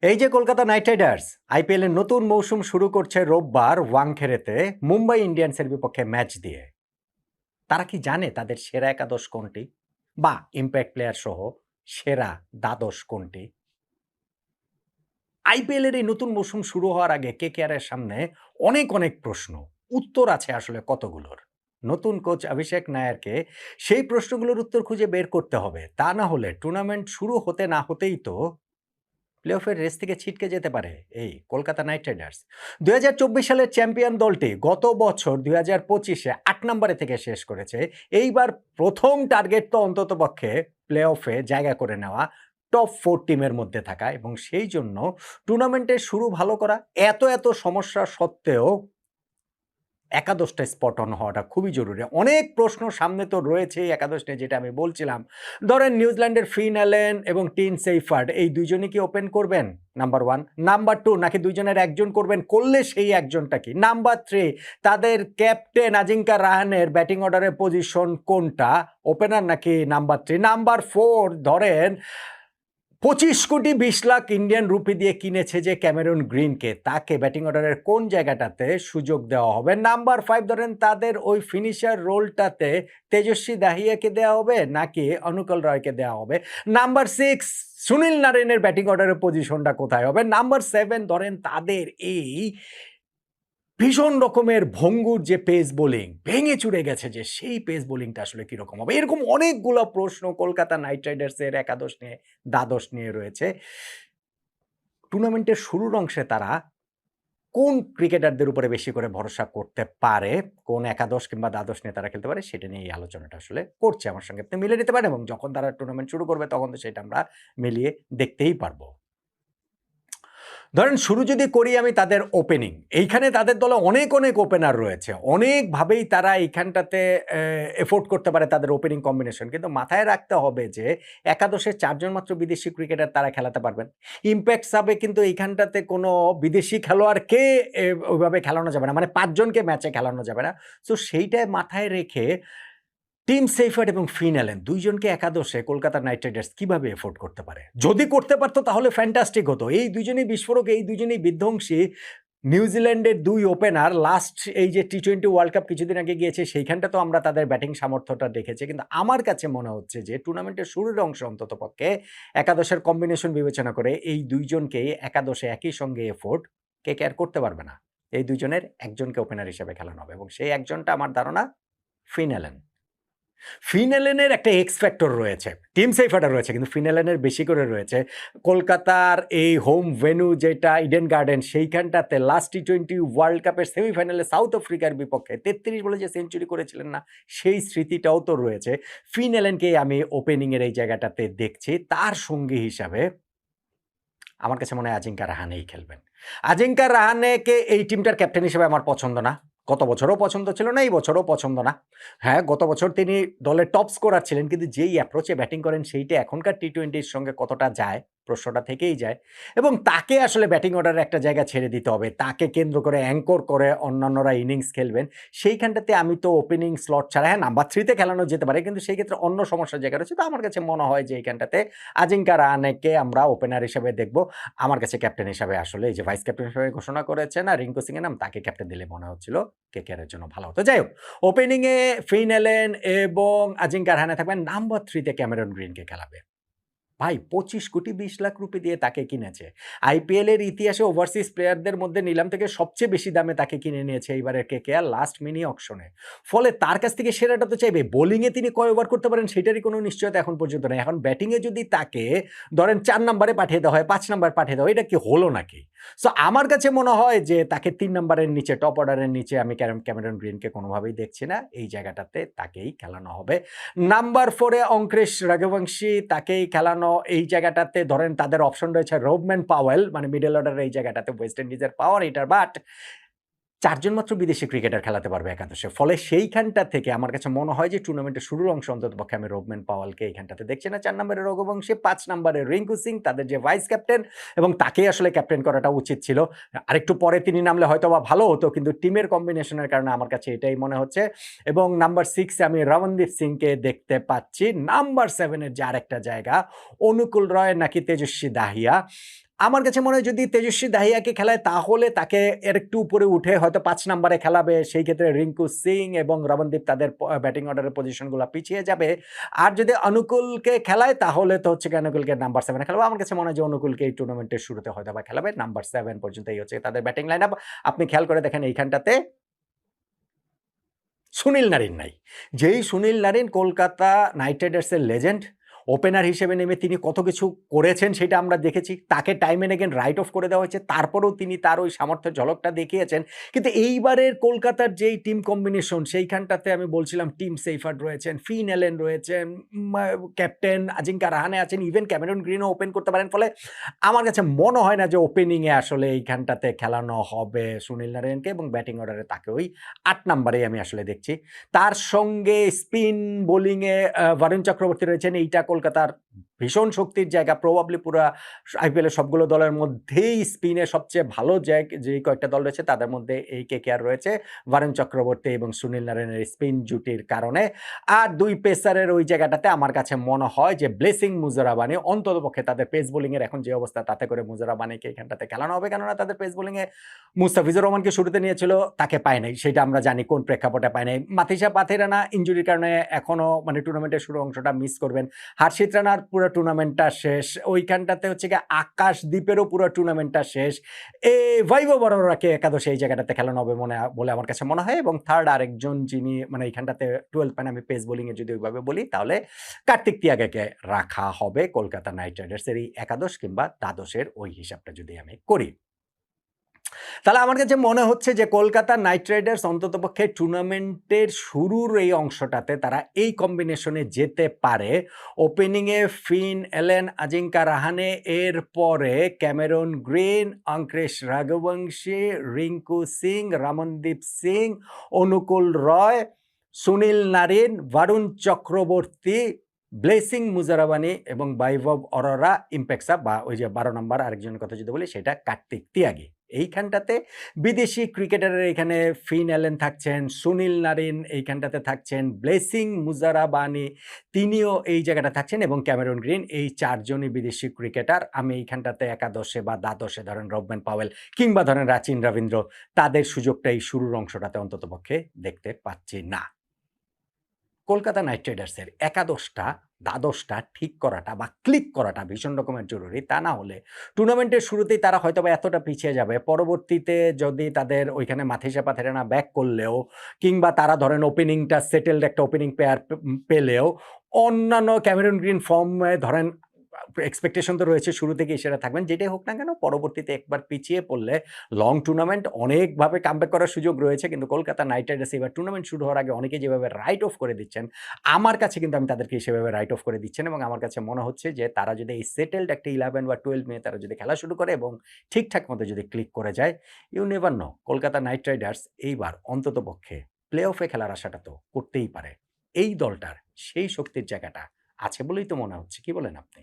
এই যে Kolkata Knight Riders IPL এর নতুন মৌসুম শুরু করছে রোববার ওয়াংখেড়েতে মুম্বাই ইন্ডিয়ান্সের বিপক্ষে ম্যাচ দিয়ে। তারা কি জানে তাদের সেরা একাদশ কোনটি, বা ইম্প্যাক্ট প্লেয়ার সহ সেরা দ্বাদশ কোনটি? আইপিএল এর এই নতুন মৌসুম শুরু হওয়ার আগে কেকেআর এর সামনে অনেক অনেক প্রশ্ন, উত্তর আছে আসলে কতগুলোর। নতুন কোচ অভিষেক নায়ারকে সেই প্রশ্নগুলোর উত্তর খুঁজে বের করতে হবে, তা না হলে টুর্নামেন্ট শুরু হতে না হতেই তো প্লেঅফের রেস থেকে ছিটকে যেতে পারে এই কলকাতা নাইট রাইডার্স। ২০২৪ সালের চ্যাম্পিয়ন দলটি গত বছর ২০২৫-এ ৮ নম্বরে থেকে শেষ করেছে। এইবার প্রথম টার্গেট তো অন্ততপক্ষে প্লেঅফে জায়গা করে নেওয়া, টপ 4 টিমের মধ্যে থাকা, এবং সেই জন্য টুর্নামেন্টের শুরু ভালো করা। এত সমস্যা সত্ত্বেও একাদশটা স্পট অন হওয়াটা খুবই জরুরি। অনেক প্রশ্ন সামনে তো রয়েছেই একাদশ নিয়ে, যেটা আমি বলছিলাম। ধরেন নিউজিল্যান্ডের ফিন অ্যালেন এবং টিন সেইফার্ড এই দুইজনই কি ওপেন করবেন? নাম্বার 1। নাম্বার 2, নাকি দুইজনের একজন করবেন? করলে সেই একজনটা কি? নাম্বার 3, তাদের ক্যাপ্টেন আজিঙ্কা রাহানের ব্যাটিং অর্ডারের পজিশন কোনটা? ওপেনার নাকি নাম্বার 3? নাম্বার 4, ধরেন 25,20,00,000 ইন্ডিয়ান রুপি দিয়ে কিনেছে যে ক্যামেরন গ্রিনকে, তাকে ব্যাটিং অর্ডারের কোন জায়গাটাতে সুযোগ দেওয়া হবে? নাম্বার 5, ধরেন তাদের ওই ফিনিশার রোলটাতে তেজস্বী দাহিয়াকে দেওয়া হবে নাকি অনুকূল রয়কে দেওয়া হবে? নাম্বার 6, সুনীল নারায়ণের ব্যাটিং অর্ডারের পজিশনটা কোথায় হবে? নাম্বার 7, ধরেন তাদের এই ভীষণ রকমের ভঙ্গুর যে পেস বোলিং, ভেঙে চুরে গেছে যে সেই পেস বোলিংটা আসলে কিরকম হবে? এরকম অনেকগুলো প্রশ্ন কলকাতা নাইট রাইডার্সের একাদশ নিয়ে, দ্বাদশ নিয়ে রয়েছে। টুর্নামেন্টের শুরুর অংশে তারা কোন ক্রিকেটারদের উপরে বেশি করে ভরসা করতে পারে, কোন একাদশ কিংবা দ্বাদশ নিয়ে তারা খেলতে পারে, সেটা নিয়ে এই আলোচনাটা আসলে করছি। আমার সঙ্গে আপনি মিলিয়ে নিতে পারেন, এবং যখন তারা টুর্নামেন্ট শুরু করবে তখন তো সেটা আমরা মিলিয়ে দেখতেই পারবো। ধরেন শুরু যদি করি আমি তাদের ওপেনিং, এইখানে তাদের দলে অনেক ওপেনার রয়েছে, অনেকভাবেই তারা এইখানটাতে এফোর্ড করতে পারে তাদের ওপেনিং কম্বিনেশন। কিন্তু মাথায় রাখতে হবে যে একাদশে 4 জন মাত্র বিদেশি ক্রিকেটার তারা খেলাতে পারবেন। ইম্প্যাক্ট সাবে কিন্তু এইখানটাতে কোনো বিদেশি খেলোয়াড়কে ওইভাবে খেলানো যাবে না, মানে 5 জনকে ম্যাচে খেলানো যাবে না। সো সেইটাই মাথায় রেখে টিম সেইফার্ড এবং ফিন অ্যালেন ২ জনকে একাদশে কলকাতা নাইট রাইডার্স কিভাবে এফোর্ড করতে পারে? যদি করতে পারত তাহলে ফ্যান্টাস্টিক হতো। এই ২ জনই বিস্ফোরক, এই ২ জনই বিধ্বংসী। নিউজিল্যান্ডের ২ ওপেনার লাস্ট এই যে টি-20 ওয়ার্ল্ড কাপ কিছুদিন আগে গিয়েছে, সেইখানটা তো আমরা তাদের ব্যাটিং সামর্থ্যটা দেখেছি। কিন্তু আমার কাছে মনে হচ্ছে যে টুর্নামেন্টের শুরুর অংশে অন্ততপক্ষে একাদশের কম্বিনেশন বিবেচনা করে এই ২ জনকেই একাদশে একই সঙ্গে এফোর্ড কেকেআর করতে পারবে না। এই ২ জনের একজনকে ওপেনার হিসেবে খেলানো হবে, এবং সেই একজনটা আমার ধারণা ফিন অ্যালেন। ফিন অ্যালেনের একটা এক্স ফ্যাক্টর রয়েছে। টিম সেইফার্ডের রয়েছে, কিন্তু ফিন অ্যালেনের বেশি করে রয়েছে। কলকাতার এই হোম ভেন্যু যেটা ইডেন গার্ডেন, সেইখানটাতে লাস্ট টি-20 ওয়ার্ল্ড কাপের সেমিফাইনালে সাউথ আফ্রিকার বিপক্ষে 33 বলে যে সেঞ্চুরি করেছিলেন না, সেই স্মৃতিটাও তো রয়েছে। ফিন অ্যালেনকে আমি ওপেনিং এর এই জায়গাটাতে দেখছি। তার সঙ্গী হিসাবে আমার কাছে মনে হয় আজিঙ্কা রাহানেই খেলবেন। আজিঙ্কা রাহানেকে এই টিমটার ক্যাপ্টেন হিসেবে আমার পছন্দ না। গত বছরও পছন্দ ছিল না, এই বছরও পছন্দ না। হ্যাঁ, গত বছর তিনি দলের টপ স্কোরার ছিলেন, কিন্তু যেই অ্যাপ্রোচে ব্যাটিং করেন সেইটা এখনকার টি-20-র সঙ্গে কতটা যায়, প্রশ্নটা থেকেই যায়। এবং তাকে আসলে ব্যাটিং অর্ডারে একটা জায়গা ছেড়ে দিতে হবে। তাকে কেন্দ্র করে অ্যাঙ্কর করে অন্যান্যরা ইনিংস খেলবেন। সেইখানটাতে আমি তো ওপেনিং স্লট ছাড়া, হ্যাঁ, নাম্বার 3 তে খেলানো যেতে পারে, কিন্তু সেই ক্ষেত্রে অন্য সমস্যার জায়গা রয়েছে। তো আমার কাছে মনে হয় যে এইখানটাতে আজিঙ্কা রাহানেকে আমরা ওপেনার হিসেবে দেখব। আমার কাছে ক্যাপ্টেন হিসাবে আসলে এই যে ভাইস ক্যাপ্টেন হিসেবে ঘোষণা করেছেন আর রিঙ্কু সিং এর নাম, তাকে ক্যাপ্টেন দিলে মনে হচ্ছিল কেকেআর এর জন্য ভালো হতো। যাই হোক, ওপেনিং এ ফিন অ্যালেন এবং আজিঙ্কা রাহানে থাকবেন। নাম্বার 3 তে ক্যামেরন গ্রিনকে খেলাবে। ভাই 25,20,00,000 রুপি দিয়ে তাকে কিনেছে। আইপিএল এর ইতিহাসে ওভারসিজ প্লেয়ারদের মধ্যে নিলাম থেকে সবচেয়ে বেশি দামে তাকে কিনে নিয়েছে এইবারের কেকেআর লাস্ট মিনি অকশনে। ফলে তার কাছ থেকে সেরাটা তো চাইবে। বোলিং এ তিনি কয় ওভার করতে পারেন সেটারই কোনো নিশ্চয়তা এখন পর্যন্ত নেই। এখন ব্যাটিং এ যদি তাকে ধরেন 4 নাম্বারে পাঠিয়ে দেওয়া হয়, 5 নাম্বার পাঠিয়ে দেওয়া হয়, এটা কি হলো নাকি? সো আমার কাছে মনে হয় যে তাকে 3 নাম্বারের নিচে, টপ অর্ডারের নিচে আমি ক্যামেরন গ্রিনকে কোনোভাবেই দেখছি না। এই জায়গাটাতে তাকেই খেলানো হবে। নাম্বার 4 এ অঙ্ক্রেশ রাঘবংশী, তাকেই খেলানো। এই জায়গাটাতে ধরেন তাদের অপশন রয়েছে রোবম্যান পাওয়েল, মানে মিডল অর্ডারের এই জায়গাটাতে ওয়েস্ট ইন্ডিজের পাওয়ার হিটার, বাট 4 জন মাত্র বিদেশি ক্রিকেটার খেলাতে পারবে একাদশে। ফলে সেইখানটা থেকে আমার কাছে মনে হয় যে টুর্নামেন্টের শুরুর অংশে অন্ততপক্ষে আমি রোবম্যান পাওয়েলকে এইখানটাতে দেখছি না। 4 নম্বরে রঘুবংশী, 5 নম্বরে রিঙ্কু সিং, তাদের যে ভাইস ক্যাপ্টেন, এবং তাকেই আসলে ক্যাপ্টেন করাটা উচিত ছিল। আরেকটু পরে তিনি নামলে হয়তোবা ভালো হতো, কিন্তু টিমের কম্বিনেশনের কারণে আমার কাছে এটাই মনে হচ্ছে। এবং নাম্বার 6 এ আমি রমনদীপ সিংকে দেখতে পাচ্ছি। নাম্বার 7 এর যে আরেকটা জায়গা, অনুকূল রয় নাকি তেজস্বী দাহিয়া, আমার কাছে মনে হয় যদি তেজস্বী দাহিয়াকে খেলায় তাহলে তাকে এর একটু উপরে উঠে হয়তো ৫ নাম্বারে খেলাবে। সেই ক্ষেত্রে রিঙ্কু সিং এবং রমনদীপ তাদের ব্যাটিং অর্ডারের পজিশনগুলো পিছিয়ে যাবে। আর যদি অনুকূলকে খেলায় তাহলে তো হচ্ছে গিয়ে অনুকূলকে নাম্বার 7 এ খেলাবে। আমার কাছে মনে হয় যে অনুকূলকে এই টুর্নামেন্টের শুরুতে হয়তোবা খেলাবে। নাম্বার 7 পর্যন্ত এই হচ্ছে তাদের ব্যাটিং লাইনআপ। আপনি খেয়াল করে দেখেন এইখানটাতে সুনীল নারিন নাই। যেই সুনীল নারিন কলকাতা নাইট রাইডার্সের লেজেন্ড। ওপেনার হিসেবে নেমে তিনি কত কিছু করেছেন সেটা আমরা দেখেছি। তাকে time and again write off করে দেওয়া হয়েছে। তারপরেও তিনি তার ওই সামর্থ্যের ঝলকটা দেখিয়েছেন। কিন্তু এইবারের কলকাতার যেই টিম কম্বিনেশন সেইখানটাতে আমি বলছিলাম টিম সেইফার্ড রয়েছেন, ফিন এলেন রয়েছেন, ক্যাপ্টেন আজিঙ্কা রাহানে আছেন, ইভেন ক্যামেরন গ্রিনও ওপেন করতে পারেন। ফলে আমার কাছে মনে হয় না যে ওপেনিংয়ে আসলে এইখানটাতে খেলানো হবে সুনীল নারায়ণকে এবং ব্যাটিং অর্ডারে তাকে ওই ৮ নাম্বারেই আমি আসলে দেখছি। তার সঙ্গে স্পিন বোলিংয়ে বরুণ চক্রবর্তী রয়েছেন। এইটা কলকাতার ভীষণ শক্তির জায়গা। প্রবাবলি পুরা আইপিএলের সবগুলো দলের মধ্যেই স্পিনে সবচেয়ে ভালো যেই কয়েকটা দল রয়েছে তাদের মধ্যে এই কেকেআর রয়েছে। বরুণ চক্রবর্তী এবং সুনীল নারায়ণের স্পিন জুটির কারণে। আর ২ পেসারের ওই জায়গাটাতে আমার কাছে মনে হয় যে ব্লেসিং মুজারাবানি অন্ততপক্ষে তাদের পেস বোলিংয়ের এখন যে অবস্থা তাতে করে মুজারাবানিকে এখানটাতে খেলানো হবে। কেননা তাদের পেস বোলিংয়ে মুস্তাফিজুর রহমানকে শুরুতে নিয়েছিল, তাকে পায় নাই। সেটা আমরা জানি কোন প্রেক্ষাপটে পায় নাই। মাথিসা পাথিরানা ইনজুরির কারণে এখনো মানে টুর্নামেন্টের শুরু অংশটা মিস করবেন। হার্ষিত রানার পুরো টুর্নামেন্টটা শেষ। ওইখানটাতে হচ্ছে গিয়ে আকাশদ্বীপেরও পুরো টুর্নামেন্টটা শেষ। বৈভব বরোরাকে একাদশে এই জায়গাটাতে খেলানো হবে বলে আমার কাছে মনে হয়। এবং থার্ড আরেকজন যিনি মানে এইখানটাতে 12 ম্যান আমি পেস বোলিংয়ে যদি ওইভাবে বলি তাহলে কার্তিক তিয়াগাকে রাখা হবে কলকাতা নাইট রাইডার্সের এই একাদশ কিংবা দ্বাদশের ওই হিসাবটা যদি আমি করি। তাহলে আমার কাছে মনে হচ্ছে যে কলকাতা নাইট রাইডার্স অন্ততপক্ষে টুর্নামেন্টের শুরুর এই অংশটাতে তারা এই কম্বিনেশনে যেতে পারে। ওপেনিংয়ে ফিন এলেন, আজিঙ্কা রাহানে, এর পরে Cameron Green, Angkrish Raghuvanshi, Rinku Singh, Ramandeep Singh, Anukul Roy, Sunil Narine, Varun Chakravarthy, Blessing Muzarabani এবং বৈভব অরোরা, ইম্প্যাক্সা বা ওই যে ১২ নম্বর আরেকজনের কথা যদি বলি সেটা কার্তিক তিয়াগি। এইখানটাতে বিদেশি ক্রিকেটারের এখানে ফিন এলেন থাকছেন, সুনীল নারিন এইখানটাতে থাকছেন, ব্লেসিং মুজারাবানি তিনিও এই জায়গাটা থাকছেন এবং ক্যামেরন গ্রিন। এই ৪ জনই বিদেশি ক্রিকেটার। আমি এইখানটাতে একাদশে বা দ্বাদশে ধরেন রবম্যান পাওয়েল কিংবা ধরেন রাচিন রবীন্দ্র তাদের সুযোগটা এই শুরুর অংশটাতে অন্ততপক্ষে দেখতে পাচ্ছি না। কলকাতা নাইট রাইডার্সের একাদশটা দ্বাদশটা ঠিক করাটা বা ক্লিক করাটা ভীষণ রকমের জরুরি। তা না হলে টুর্নামেন্টের শুরুতেই তারা হয়তোবা এতটা পিছিয়ে যাবে। পরবর্তীতে যদি তাদের ওইখানে মাথিসা পাথিরানা ব্যাক করলেও কিংবা তারা ধরেন ওপেনিংটা সেটেলড একটা ওপেনিং পেয়ার পেলেও অন্যান্য ক্যামেরন গ্রিন ফর্মে ধরেন এক্সপেকটেশন তো রয়েছে শুরু থেকেই সেটা থাকবেন। যেটাই হোক না কেন পরবর্তীতে একবার পিছিয়ে পড়লে লং টুর্নামেন্ট অনেকভাবে কামব্যাক করার সুযোগ রয়েছে। কিন্তু কলকাতা নাইট রাইডার্স এবার টুর্নামেন্ট শুরু হওয়ার আগে অনেকে যেভাবে রাইট অফ করে দিচ্ছেন, আমার কাছে কিন্তু আমি তাদেরকে সেভাবে রাইট অফ করে দিচ্ছেন এবং আমার কাছে মনে হচ্ছে যে তারা যদি এই সেটেলড একটা 11 বা 12 নিয়ে তারা যদি খেলা শুরু করে এবং ঠিকঠাক মতো যদি ক্লিক করে যায়, you never know Kolkata Knight Riders এইবার অন্ততপক্ষে প্লে অফে খেলার আশাটা তো করতেই পারে। এই দলটার সেই শক্তির জায়গাটা আছে বলেই তো মনে হচ্ছে। কি বলেন আপনি?